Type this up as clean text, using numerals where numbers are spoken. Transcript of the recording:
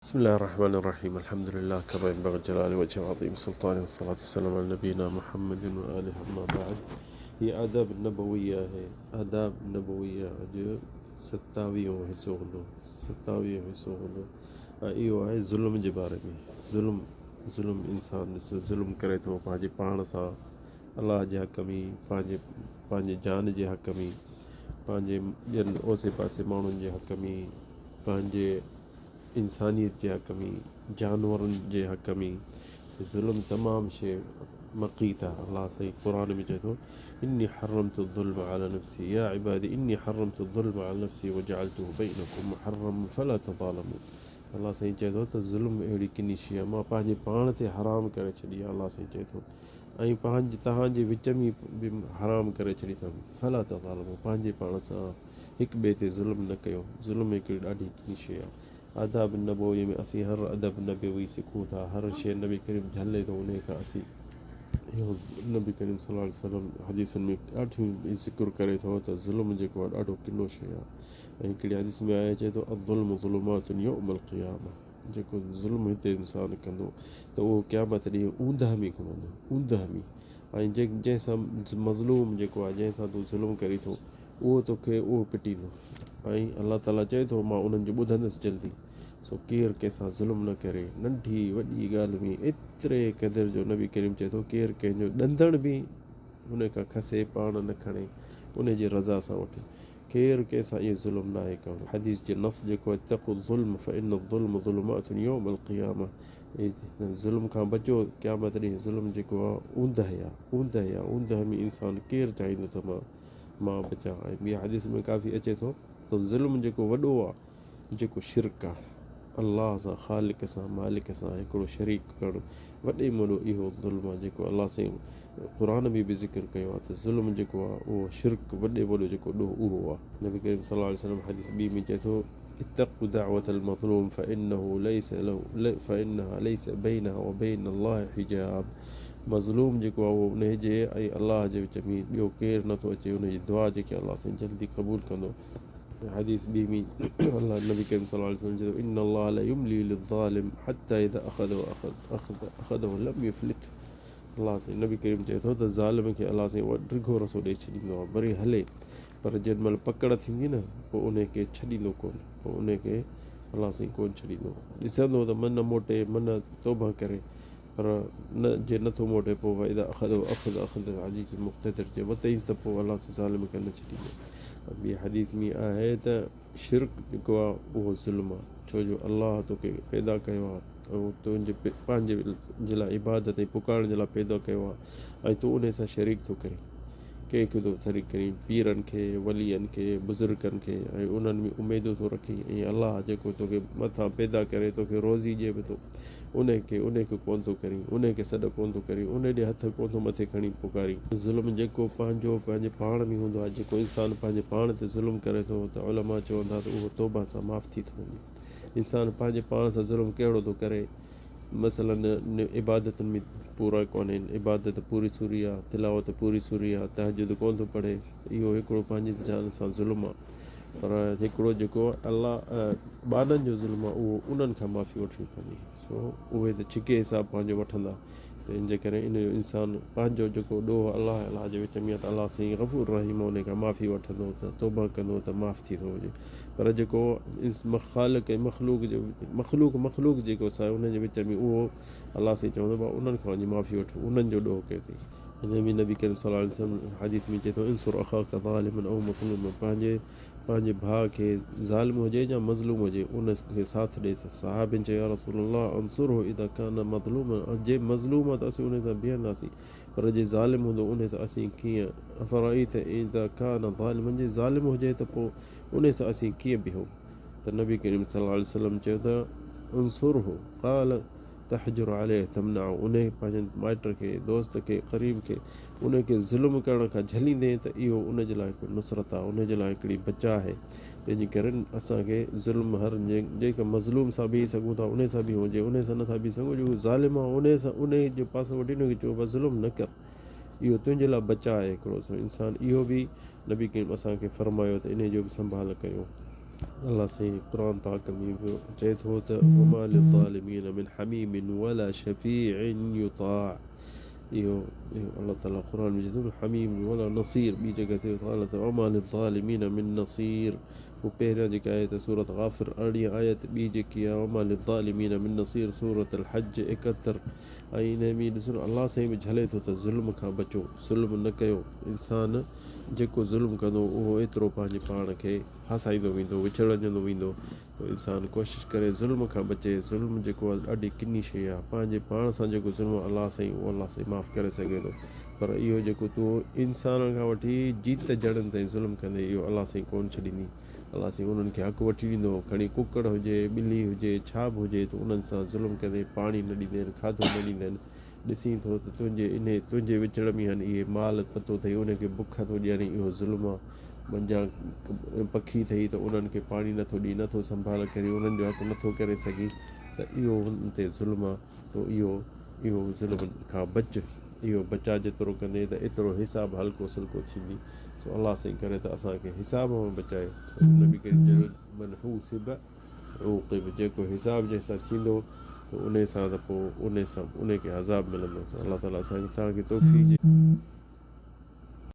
بسم الله الرحمن الرحيم الحمد لله كما ينبغي جلال وجه عظيم سلطانه والصلاة والسلام على نبينا محمد وآله أما بعد ये आदाब नबविया है आदाब नबविया जो 27 हिस्सो हूंदो 27 हिस्सो हूंदो इहो आहे ज़ुल्म जे बारे में ज़ुल्म इंसान ज़ुल्म करे थो पंहिंजे पाण सां अलाह जे हक़ में पंहिंजे जान जे हक़ में पंहिंजे ॿियनि ओसे पासे माण्हुनि जे हक़ में पंहिंजे इंसानियत जे हक़ में जानवरनि जे हक़ में ज़ुल्म तमामु शइ मक़ीत आहे। अलाह सही क़ुर में चए थो इन्नी हर्रमतु ज़ुल्म अला नफ़्सी या इबादी इन्नी हर्रमतु ज़ुल्म अला नफ़्सी वजअलतुहु बैनकुम मुहर्रमन फला तज़ालमू। अलाह साईं चए थो त ज़ुल्म अहिड़ी किनी शइ आहे मां पंहिंजे पाण ते हराम करे छॾी आहे। अलाह साईं चए थो ऐं तव्हांजे विच में बि हराम करे छॾी अथमि फला तज़ालमू, पंहिंजे पाण सां हिक ॿिए ते ज़ुल्म न कयो। ज़ुल्म हिकिड़ी ॾाढी किनी शइ आहे। आदाब नबवी में असीं हर अदब नबवी सिखूं था, हर शइ नबी करीम झले थो उन खां असीं इहो नबी करीम सल्लल्लाहु अलैहि वसल्लम हदीसुनि में ॾाढियूं ज़िक्र करे थो त ज़ुल्म जेको आहे ॾाढो किनो शइ आहे। ऐं हिकिड़ी हदीस में आहे चए थो अज़ुल्म ज़ुलुमातुन यौमल क़ियामा, जेको ज़ुल्म हिते इंसानु कंदो त उहो क़यामत ॾींहुं ऊंदह में घुमंदो ऊंदह में। ऐं जंहिंसां मज़लूम जेको आहे जंहिंसां तूं ज़ुल्म करी थो उहो तोखे उहो पिटींदो। ऐं अलाह ताला चए थो मां उन्हनि जो ॿुधंदुसि जल्दी। सो केरु कंहिंसां ज़ुल्म न करे, नंढी वॾी ॻाल्हि में एतिरे क़दुरु जो नबी करीम चए थो केरु कंहिंजो ॾंदण बि उन खां खसे पाण न खणे उन जी रज़ा सां वठे। केरु कंहिंसां इहो ज़ुल्म न आहे करणु। हदीस जो नस जेको आहे तक़ु ज़ुल्म फ़इन्न ज़ुल्म ज़ुलुमातुन यौमल क़ियामा, ज़ुल्म खां बचो क़यामत ॾींहुं ज़ुल्म जेको आहे ऊंदह में इंसानु केरु चाहींदो त मां बचा। ऐं ॿी हदीस में काफ़ी अचे थो त ज़ुल्म जेको वॾो आहे जेको शिरक आहे, अलाह सां ख़ालिक सां मालिक सां हिकिड़ो शरीक करणु वॾे में वॾो इहो ज़ुल्म आहे जेको अलाह साईं क़ुर में बि ज़िक्र कयो आहे त ज़ुल्म जेको आहे उहो शिरक वॾे में वॾो जेको ॾोह उहो आहे। नबी करीम सल्लल्लाहु अलैहि वसल्लम हदीस ॿी में चए थो इत्तक़ु दअवतल मज़लूम फ़इन्नहा लैस बैनहा व बैन अल्लाह हिजाब। मज़लूम जेको आहे उहो उन जे ऐं अलाह जे विच में ॿियो केरु नथो अचे, उनजी दुआ जेकी अलाह साईं जल्दी क़बूल कंदो। हदीस ॿी में अलाह नबी करीम सल्लल्लाहु अलैहि वसल्लम चए थो इन्न अल्लाह ला युमली लिज़्ज़ालिम हत्ता इज़ा अख़ज़हु लम युफ़्लित। अलाह साईं नबी करीम चए थो त ज़ालिम खे अलाह साईं ॾिघो रसो ॾेई छॾींदो आहे, वरी हले पर जेॾी महिल पकड़ थींदी न पोइ उन खे छॾींदो कोन, पोइ उन खे अलाह साईं कोन छॾींदो। ॾिसंदो त मन मोटे मन तौबा करे पर न जे नथो मोटे पोइ इज़ा अख़ज़ हदीस मुख़्तदिर चए वतईंसि त पोइ अलाह साईं ज़ालिम खे न छॾींदो। ॿी हदीस में आहे त शिरक जेको आहे उहो ज़ुल्म आहे, छो जो अलाह तोखे पैदा कयो आहे ऐं तुंहिंजे पंहिंजे जे लाइ इबादत ऐं पुकारण जे लाइ पैदा कयो आहे ऐं तूं उन सां शरीक थो करे कंहिंखे थो शरीक करी, पीरनि खे वलियनि खे बुज़ुर्गनि खे, ऐं उन्हनि में उमेदूं थो रखी। ऐं अलाह जेको तोखे मथां पैदा करे तोखे रोज़ी ॾिए बि थो उन खे कोन थो करी, उन खे सॾु कोन थो करी, उन ॾे हथ कोन थो मथे खणी पुकारी। ज़ुल्म जेको पंहिंजे पाण में हूंदो आहे, जेको इंसानु पंहिंजे पाण ते ज़ुल्म करे थो त उलमा चवंदा त उहो तौबा सां माफ़ थी थो वञे। इंसानु पंहिंजे पाण सां ज़ुल्म कहिड़ो थो करे, मसलन इबादतुनि में पूरा कोन्हनि, इबादत पूरी सूरी आहे, तिलावत पूरी सूरी आहे, तहजुद कोन थो पढ़े, इहो हिकिड़ो पंहिंजी जान सां ज़ुल्म आहे। पर हिकिड़ो जेको अलाह ॿारनि जो ज़ुल्म आहे उहो उन्हनि खां माफ़ी वठणी पवंदी। सो उहे त छिके हिसाब पंहिंजो वठंदा, त इन जे करे इन जो इंसानु पंहिंजो जेको ॾोह अलाह जे विच में आहे त अलाह साईं गफ़ूर रहीम उन खां माफ़ी वठंदो त तौबा कंदो त माफ़ थी थो वञे। पर जेको ख़ालिक ऐं मख़लूक जेको आहे उन जे विच में उहो अलाह साईं चवंदो भाउ उन्हनि खां वञी माफ़ी वठो, उन्हनि जो ॾोह कयो अथई। हिन में नबी करीम सल्लल्लाहु अलैहि वसल्लम हदीस में चए थो इंसुर अख़ाका ज़ालिमन औ मज़लूमन, पंहिंजे भाउ खे ज़ालिम हुजे या मज़लूम हुजे उन खे साथ ॾे। त सहाबिन चयो या रसूलल्लाह अंसुरहु इज़ा कान मज़लूमन, जे मज़लूम आहे त असीं उन सां बीहंदासीं, पर जे ज़ालिम हूंदो उन सां असीं कीअं अफ़राईत इज़ा कान ज़ालिमन, जे ज़ालिम हुजे त पोइ उन सां असीं कीअं बीहूं। त नबी करीम सल्लल्लाहु अलैहि वसल्लम चयो त अंसुरहु क़ाल तहजुर अलैहि तमनअ, उन पंहिंजे माइट खे दोस्त खे क़रीब खे उन खे ज़ुल्म करण खां झलींदे त इहो उन जे लाइ हिकिड़ी नुसरत आहे, उन जे लाइ हिकिड़ी बचा आहे। तंहिंजे करे असांखे ज़ुल्म हर जेका मज़लूम सां बीह सघूं था उन सां बि हुजे, उन सां नथा बीह सघूं जेको ज़ालिम आहे उन सां उन जो पासो वठी उनखे चओ बसि ज़ुल्म न कर, इहो तुंहिंजे लाइ बचा आहे हिकिड़ो इंसानु। इहो बि नबी करीम असांखे फ़रमायो त इन जो बि संभाल कयो। अल्लाह साईं क़ुरान पाक में बि चए थो त वमा लिज़ालिमीन मिन हमीमिन वला शफ़ीइन युताअ। इहो अल्लाह ताला क़ुरान में चए थो हमीम वला नसीर, ॿी जॻह ते अल्लाह ताला वमा लिज़ालिमीन मिन नसीर। हू पहिरियां जेका आयत सूरत गाफ़िर 18 आयत, ॿी जेकी आहे वमा लिज़ालिमीन मिन नसीर सूरत अल हज 71। ऐं इन में ॾिसो अल्लाह साईं बि झले थो त ज़ुल्म खां बचो, ज़ुल्म न कयो। इंसानु जेको ज़ुल्म कंदो उहो एतिरो पंहिंजे पाण खे फासाईंदो वेंदो, विछड़ंदो वेंदो। तो इंसानु कोशिशि करे ज़ुल्म खां बचे। ज़ुल्म जेको आहे ॾाढी किनी शइ आहे। पंहिंजे पाण सां जेको ज़ुल्म अल्लाह साईं उहो अल्लाह साईं माफ़ु करे सघे थो, पर इहो जेको तूं इंसाननि खां वठी जीत जड़नि ताईं ज़ुल्म कंदे, इहो अल्लाह साईं कोन छॾींदी। अल्लाह साईं उन्हनि खे हक़ु वठी ॾींदो। खणी कुकड़ हुजे, ॿिली हुजे, छा बि हुजे, त उन्हनि सां ज़ुल्म कंदे पाणी न ॾींदा आहिनि, खाधो न ॾींदा आहिनि। ॾिसी थो त तुंहिंजे विचड़ में आहिनि इहे माल पतो अथई, उनखे बुख थो ॾियनि, इहो ज़ुल्म आहे। मंझां पखी अथई त उन्हनि खे पाणी नथो ॾी, नथो संभाल करे, उन्हनि जो हक़ु नथो करे सघे, त इहो हुन ते ज़ुल्म आहे। पोइ इहो ज़ुल्म खां बच। इहो बचा जेतिरो कंदे त एतिरो हिसाबु हल्को फुल्को थींदी। सो अल्लाह साईं करे त असांखे हिसाब में बचाए। नबी करीम मन हू सिब उहो जेको हिसाब जंहिंसां थींदो त उन सां त पोइ उन खे अज़ाब मिलंदो। अल्लाह ताला असांखे तव्हांखे तौफ़ीक़ ॾिए।